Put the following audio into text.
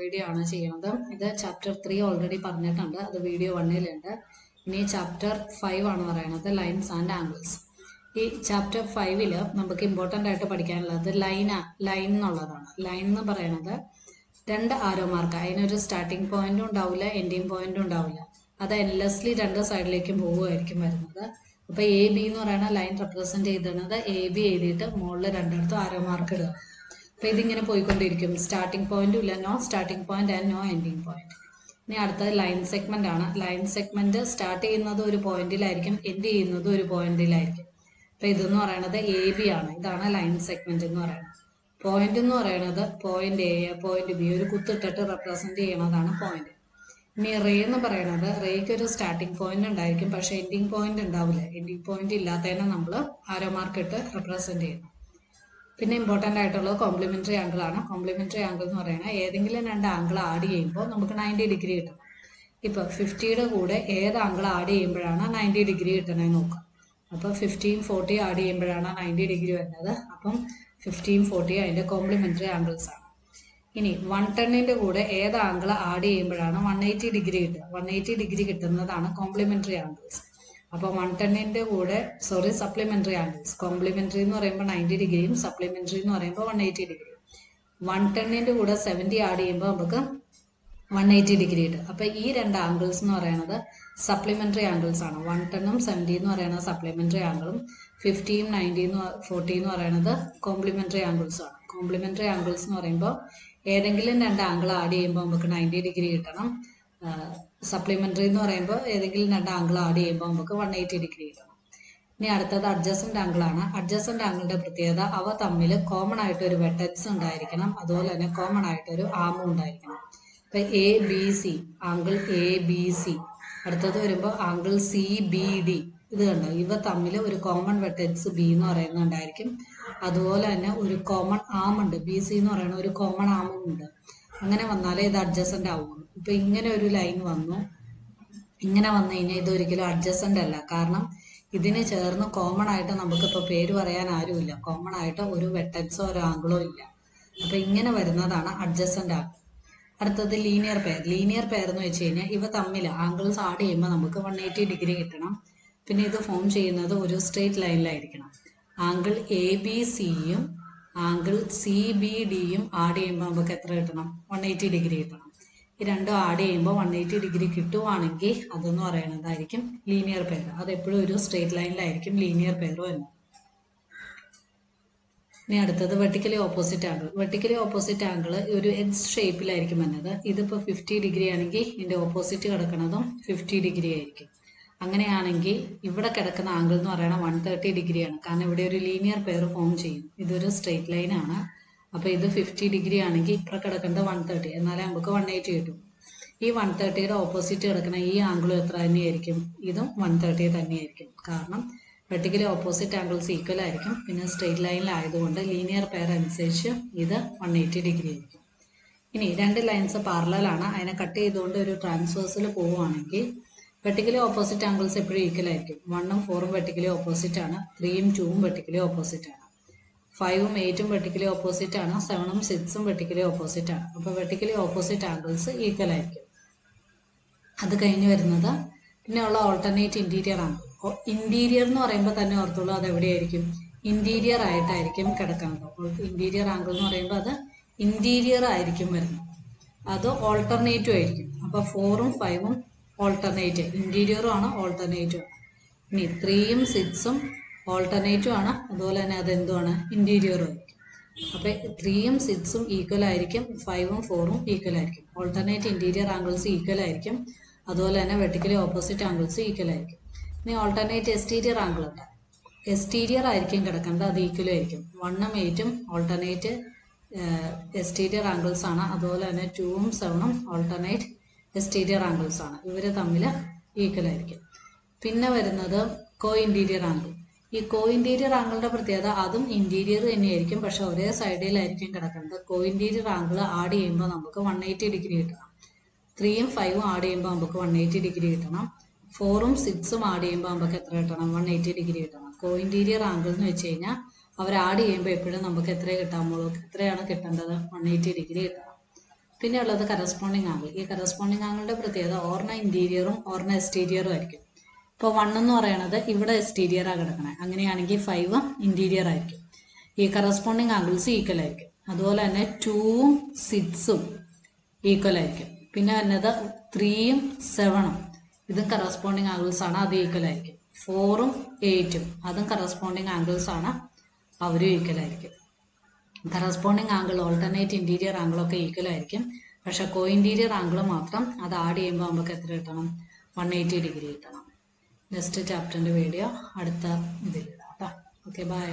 Video ആണ് ചെയ്യുന്നത്. ഇത് ചാപ്റ്റർ 3 ഓൾറെഡി പറഞ്ഞിട്ടുണ്ട്, അത് വീഡിയോ 1-ലുണ്ട്. ഇനി ചാപ്റ്റർ 5 ആണ് പറയുന്നത്, ലൈൻസ് ആൻഡ് ആംഗിൾസ്. ഈ ചാപ്റ്റർ 5-ല് നമുക്ക് ഇമ്പോർട്ടൻ്റ് ആയിട്ട് പഠിക്കാനുള്ളത് ലൈൻ എന്നുള്ളതാണ്. ലൈൻ എന്ന് പറയുന്നത് 2 ആരോ മാർക്ക്, അതിനൊരു സ്റ്റാർട്ടിംഗ് പോയിന്റും ഉണ്ടാവില്ല, എൻഡിങ് പോയിന്റും ഉണ്ടാവില്ല. അത് എൻലെസ്ലി 2 സൈഡിലേക്കും പോവുമായിരിക്കും വരുന്നത്. അപ്പോൾ എ ബി എന്ന് പറയുന്ന ലൈൻ റെപ്രസെന്റ് ചെയ്തിരുന്നത് എ ബി എഴുതിയിട്ട് മുകളിൽ 2 ആരോ മാർക്ക് ഇടുക. അപ്പോൾ ഇതിങ്ങനെ പോയിക്കൊണ്ടിരിക്കും. സ്റ്റാർട്ടിംഗ് പോയിന്റും ഇല്ല, no starting point and no ending point. ഇനി അടുത്തത് ലൈൻ സെഗ്മെന്റ് ആണ്. ലൈൻ സെഗ്മെന്റ് സ്റ്റാർട്ട് ചെയ്യുന്നത് ഒരു പോയിന്റിലായിരിക്കും, എൻഡ് ചെയ്യുന്നത് ഒരു പോയിന്റിലായിരിക്കും. അപ്പോൾ ഇതെന്ന് പറയുന്നത് എ ബി ആണ്. ഇതാണ് ലൈൻ സെഗ്മെന്റ് എന്ന് പറയുന്നത്. പോയിന്റ് എന്ന് പറയുന്നത് പോയിന്റ് എ, പോയിന്റ് ബി, ഒരു കുത്തിട്ടിട്ട് റെപ്രസെന്റ് ചെയ്യണതാണ് പോയിന്റ്. ഇനി റേ എന്ന് പറയുന്നത്, റേക്ക് ഒരു സ്റ്റാർട്ടിംഗ് പോയിന്റ് ഉണ്ടായിരിക്കും, പക്ഷെ എൻഡിങ് പോയിന്റ് ഉണ്ടാവില്ല. എൻഡിങ് പോയിന്റ് ഇല്ലാത്തതിനെ നമ്മൾ ആരോ മാർക്ക് ഇട്ട് റെപ്രസെന്റ് ചെയ്യുന്നു. പിന്നെ ഇമ്പോർട്ടൻ്റ് ആയിട്ടുള്ളത് കോംപ്ലിമെന്ററി ആംഗിൾ ആണ്. കോംപ്ലിമെന്ററി ആംഗിൾ എന്ന് പറയുന്നത് ഏതെങ്കിലും 2 ആംഗിൾ ആഡ് ചെയ്യുമ്പോൾ നമുക്ക് 90 ഡിഗ്രി കിട്ടും. ഇപ്പോൾ 50യുടെ കൂടെ ഏത് ആംഗിൾ ആഡ് ചെയ്യുമ്പോഴാണ് 90 ഡിഗ്രി കിട്ടണമെന്ന് നോക്കാം. അപ്പോൾ 15, 40 ആഡ് ചെയ്യുമ്പോഴാണ് 90 ഡിഗ്രി വരുന്നത്. അപ്പം 15, 40 അതിൻ്റെ കോംപ്ലിമെന്ററി ആംഗിൾസ് ആണ്. ഇനി 110ന്റെ കൂടെ ഏത് ആംഗിൾ ആഡ് ചെയ്യുമ്പോഴാണ് 180 ഡിഗ്രി കിട്ടുക. 180 ഡിഗ്രി കിട്ടുന്നതാണ് കോംപ്ലിമെന്ററി ആംഗിൾസ്. അപ്പോൾ 110ന്റെ കൂടെ സപ്ലിമെന്ററി ആംഗിൾസ്. കോംപ്ലിമെന്ററി എന്ന് പറയുമ്പോൾ 90 ഡിഗ്രിയും സപ്ലിമെന്ററി എന്ന് പറയുമ്പോൾ 180 ഡിഗ്രിയും. 110ന്റെ കൂടെ 70 ആഡ് ചെയ്യുമ്പോൾ നമുക്ക് 180 ഡിഗ്രി കിട്ടും. അപ്പോൾ ഈ 2 ആംഗിൾസ് എന്ന് പറയുന്നത് സപ്ലിമെന്ററി ആംഗിൾസ് ആണ്. 110ഉം 70 എന്ന് പറയുന്നത് സപ്ലിമെന്ററി ആംഗിളും 50ഉം 90 40 എന്ന് പറയുന്നത് കോംപ്ലിമെന്ററി ആംഗിൾസും ആണ്. കോംപ്ലിമെന്ററി ആംഗിൾസ് എന്ന് പറയുമ്പോൾ ഏതെങ്കിലും 2 ആംഗിൾ ആഡ് ചെയ്യുമ്പോൾ നമുക്ക് 90 ഡിഗ്രി കിട്ടണം. സപ്ലിമെന്ററി എന്ന് പറയുമ്പോൾ ഏതെങ്കിലും 2 ആംഗിൾ ആഡ് ചെയ്യുമ്പോൾ നമുക്ക് 180 ഡിഗ്രി കിട്ടണം. ഇനി അടുത്തത് അഡ്ജസന്റ് ആംഗിൾ ആണ്. അഡ്ജസന്റ് ആംഗിളിന്റെ പ്രത്യേകത, അവ തമ്മിൽ കോമൺ ആയിട്ട് ഒരു വെർട്ടെക്സ് ഉണ്ടായിരിക്കണം, അതുപോലെ തന്നെ കോമൺ ആയിട്ട് ഒരു ആമും ഉണ്ടായിരിക്കണം. ഇപ്പൊ A B C, angle A B C. അടുത്തത് വരുമ്പോൾ ആംഗിൾ സി ബി ഡി. ഇത് കണ്ടോ, ഇവ തമ്മിൽ ഒരു കോമൺ വെർട്ടെക്സ് ബി എന്ന് പറയുന്നുണ്ടായിരിക്കും. അതുപോലെ തന്നെ ഒരു കോമൺ ആം ഉണ്ട്, ബി സി എന്ന് പറയുന്ന ഒരു കോമൺ ആമും ഉണ്ട്. അങ്ങനെ വന്നാലേ ഇത് അഡ്ജസന്റ് ആവുള്ളൂ. ഇപ്പൊ ഇങ്ങനെ ഒരു ലൈൻ വന്നു, ഇങ്ങനെ വന്നു കഴിഞ്ഞാൽ ഇതൊരിക്കലും അഡ്ജസന്റ് അല്ല. കാരണം ഇതിന് ചേർന്ന് കോമൺ ആയിട്ട് നമുക്കിപ്പോൾ പേര് പറയാൻ ആരുമില്ല. കോമൺ ആയിട്ട് ഒരു വെർട്ടെക്സോ ഒരു ആംഗിളോ ഇല്ല. അപ്പൊ ഇങ്ങനെ വരുന്നതാണ് അഡ്ജസന്റ് ആംഗിൾ. അടുത്തത് ലീനിയർ പെയർ. ലീനിയർ പെയർ എന്ന് വെച്ച് കഴിഞ്ഞാൽ ഇവ തമ്മിൽ ആംഗിൾസ് ആഡ് ചെയ്യുമ്പോൾ നമുക്ക് 180 ഡിഗ്രി കിട്ടണം. പിന്നെ ഇത് ഫോം ചെയ്യുന്നത് ഒരു സ്ട്രെയിറ്റ് ലൈനിലായിരിക്കണം. ആംഗിൾ എ ബി സിയും ആംഗിൾ സി ബി ഡിയും ആഡ് ചെയ്യുമ്പോൾ നമുക്ക് എത്ര കിട്ടണം? 180 ഡിഗ്രി കിട്ടണം. ഈ രണ്ടും ആഡ് ചെയ്യുമ്പോൾ 180 ഡിഗ്രി കിട്ടുവാണെങ്കിൽ അതെന്ന് പറയുന്നതായിരിക്കും ലീനിയർ പെയർ. അത് എപ്പോഴും ഒരു സ്ട്രെയിറ്റ് ലൈനിലായിരിക്കും ലീനിയർ പെയർ വരുന്നത്. ഇനി അടുത്തത് vertically opposite angle. Vertically opposite angle ഒരു എക്സ് ഷേപ്പിലായിരിക്കും വരുന്നത്. ഇതിപ്പോൾ 50 ഡിഗ്രി ആണെങ്കിൽ ഇതിന്റെ ഓപ്പോസിറ്റ് കിടക്കുന്നതും 50 ഡിഗ്രി ആയിരിക്കും. അങ്ങനെയാണെങ്കിൽ ഇവിടെ കിടക്കുന്ന ആംഗിൾ എന്ന് പറയുന്നത് 130 ഡിഗ്രിയാണ്. കാരണം ഇവിടെ ഒരു ലീനിയർ പെയർ ഫോം ചെയ്യും. ഇതൊരു സ്ട്രെയിറ്റ് ലൈൻ ആണ്. അപ്പോൾ ഇത് 50 ഡിഗ്രി ആണെങ്കിൽ ഇവിടെ കിടക്കുന്നത് 130, എന്നാലേ നമുക്ക് 180 കിട്ടും. ഈ 130യുടെ ഓപ്പോസിറ്റ് കിടക്കുന്ന ഈ ആംഗിളും എത്ര തന്നെയായിരിക്കും? ഇതും 130 തന്നെയായിരിക്കും. കാരണം വെർട്ടിക്കലി ഓപ്പോസിറ്റ് ആംഗിൾസ് ഈക്വൽ ആയിരിക്കും. പിന്നെ സ്ട്രെയിറ്റ് ലൈനിലായതുകൊണ്ട് ലീനിയർ പെയർ അനുസരിച്ച് ഇത് 180 ഡിഗ്രി ആയിരിക്കും. ഇനി 2 ലൈൻസ് പാരലൽ ആണ്. അതിനെ കട്ട് ചെയ്തുകൊണ്ട് ഒരു ട്രാൻസ്വേഴ്സിൽ പോവുകയാണെങ്കിൽ വെർട്ടിക്കലി ഓപ്പോസിറ്റ് ആംഗിൾസ് എപ്പോഴും ഈക്വൽ ആയിരിക്കും. 1ഉം 4ഉം വെർട്ടിക്കലി ഓപ്പോസിറ്റ് ആണ്. 3ഉം 2ഉം വെർട്ടിക്കലി ഓപ്പോസിറ്റ് ആണ്. 5ഉം 8ഉം വെർട്ടിക്കലി ഓപ്പോസിറ്റ് ആണ്. 7ഉം 6ഉം വെർട്ടിക്കലി ഓപ്പോസിറ്റ് ആണ്. അപ്പോൾ വെർട്ടിക്കലി ഓപ്പോസിറ്റ് ആംഗിൾസ് ഈക്വൽ ആയിരിക്കും. അത് കഴിഞ്ഞ് വരുന്നത് പിന്നെയുള്ള ഓൾട്ടർനേറ്റ് ഇന്റീരിയർ ആംഗിൾ. ഇന്റീരിയർ എന്ന് പറയുമ്പോൾ തന്നെ ഓർത്തോളൂ, അത് എവിടെയായിരിക്കും? ഇന്റീരിയർ ആയിട്ടായിരിക്കും കിടക്കുന്നത്. ഇന്റീരിയർ ആംഗിൾ എന്ന് പറയുമ്പോൾ അത് ഇന്റീരിയർ ആയിരിക്കും വരുന്നത്. അത് ഓൾട്ടർനേറ്റീവ് ആയിരിക്കും. അപ്പോൾ 4ഉം 5ഉം ഓൾട്ടർനേറ്റ്, ഇന്റീരിയറും ആണ് ഓൾട്ടർനേറ്റീവ് ആണ്. ഇനി 3ഉം 6ഉം ഓൾട്ടർനേറ്റീവ് ആണ്. അതുപോലെ തന്നെ അതെന്തുമാണ്? ഇന്റീരിയറും ആയിരിക്കും. അപ്പൊ 3ഉം 6ഉം ഈക്വൽ ആയിരിക്കും, 5ഉം 4ഉം ഈക്വൽ ആയിരിക്കും. ഓൾട്ടർനേറ്റ് ഇന്റീരിയർ ആംഗിൾസ് ഈക്വൽ ആയിരിക്കും. അതുപോലെ തന്നെ വെർട്ടിക്കലി ഓപ്പോസിറ്റ് ആംഗിൾസ് ഈക്വൽ ആയിരിക്കും. ഇനി ഓൾട്ടർനേറ്റ് എക്സ്റ്റീരിയർ ആംഗിൾ ഉണ്ട്. എക്സ്റ്റീരിയർ ആയിരിക്കും കിടക്കുന്നത്, അത് ഈക്വൽ ആയിരിക്കും. 1ഉം 8ഉം ഓൾട്ടർനേറ്റ് എക്സ്റ്റീരിയർ ആംഗിൾസ് ആണ്. അതുപോലെ തന്നെ 2ഉം 7ഉം ഓൾട്ടർനേറ്റ് എക്സ്റ്റീരിയർ ആംഗിൾസ് ആണ്. ഇവര് തമ്മിൽ ഈക്വൽ ആയിരിക്കും. പിന്നെ വരുന്നത് കോ ഇന്റീരിയർ ആംഗിൾ. ഈ കോ ഇന്റീരിയർ ആംഗിളിന്റെ പ്രത്യേകത, അതും ഇന്റീരിയർ തന്നെയായിരിക്കും, പക്ഷെ ഒരേ സൈഡിലായിരിക്കും കിടക്കുന്നത്. കോ ഇന്റീരിയർ ആംഗിൾ ആഡ് ചെയ്യുമ്പോൾ നമുക്ക് 180 ഡിഗ്രി കിട്ടണം. 3ഉം 5ഉം ആഡ് ചെയ്യുമ്പോൾ നമുക്ക് 180 ഡിഗ്രി കിട്ടണം. 4ഉം 6ഉം ആഡ് ചെയ്യുമ്പോൾ നമുക്ക് എത്ര കിട്ടണം? 180 ഡിഗ്രി കിട്ടണം. കോ ഇന്റീരിയർ ആംഗിൾ എന്ന് വെച്ച് കഴിഞ്ഞാൽ അവർ ആഡ് ചെയ്യുമ്പോൾ എപ്പോഴും നമുക്ക് എത്ര കിട്ടാമുള്ളൂ? എത്രയാണ് കിട്ടേണ്ടത്? 180 ഡിഗ്രി കിട്ടണം. പിന്നെ ഉള്ളത് കറസ്പോണ്ടിങ് ആംഗിൾ. ഈ കറസ്പോണ്ടിങ് ആംഗിളിന്റെ പ്രത്യേകത ഓർണ ഇന്റീരിയറും ഓർണ എക്സ്റ്റീരിയറും ആയിരിക്കും. ഇപ്പോൾ 1 എന്ന് പറയുന്നത് ഇവിടെ എക്സ്റ്റീരിയറാണ് കിടക്കണേ, അങ്ങനെയാണെങ്കിൽ 5 ഇന്റീരിയർ ആയിരിക്കും. ഈ കറസ്പോണ്ടിങ് ആംഗിൾസ് ഈക്വൽ ആയിരിക്കും. അതുപോലെ തന്നെ 2ഉം 6ഉം ഈക്വൽ ആയിരിക്കും. പിന്നെ വരുന്നത് 3ഉം 7ഉം ഇതും കറസ്പോണ്ടിങ് ആംഗിൾസ് ആണ്, അത് ഈക്വൽ ആയിരിക്കും. 4ഉം 8ഉം അതും കറസ്പോണ്ടിങ് ആംഗിൾസ് ആണ്, അവരും ഈക്വൽ ആയിരിക്കും. കറസ്പോണ്ടിങ് ആംഗിൾ, ഓൾട്ടർനേറ്റ് ഇന്റീരിയർ ആംഗിളൊക്കെ ഈക്വൽ ആയിരിക്കും. പക്ഷെ കോ ഇന്റീരിയർ ആംഗിൾ മാത്രം അത് ആഡ് ചെയ്യുമ്പോൾ നമുക്ക് എത്ര കിട്ടണം? 180 ഡിഗ്രി കിട്ടണം. നെക്സ്റ്റ് ചാപ്റ്ററിന്റെ വീഡിയോ അടുത്ത ഇതിലിടാം കേട്ടോ. Okay, by.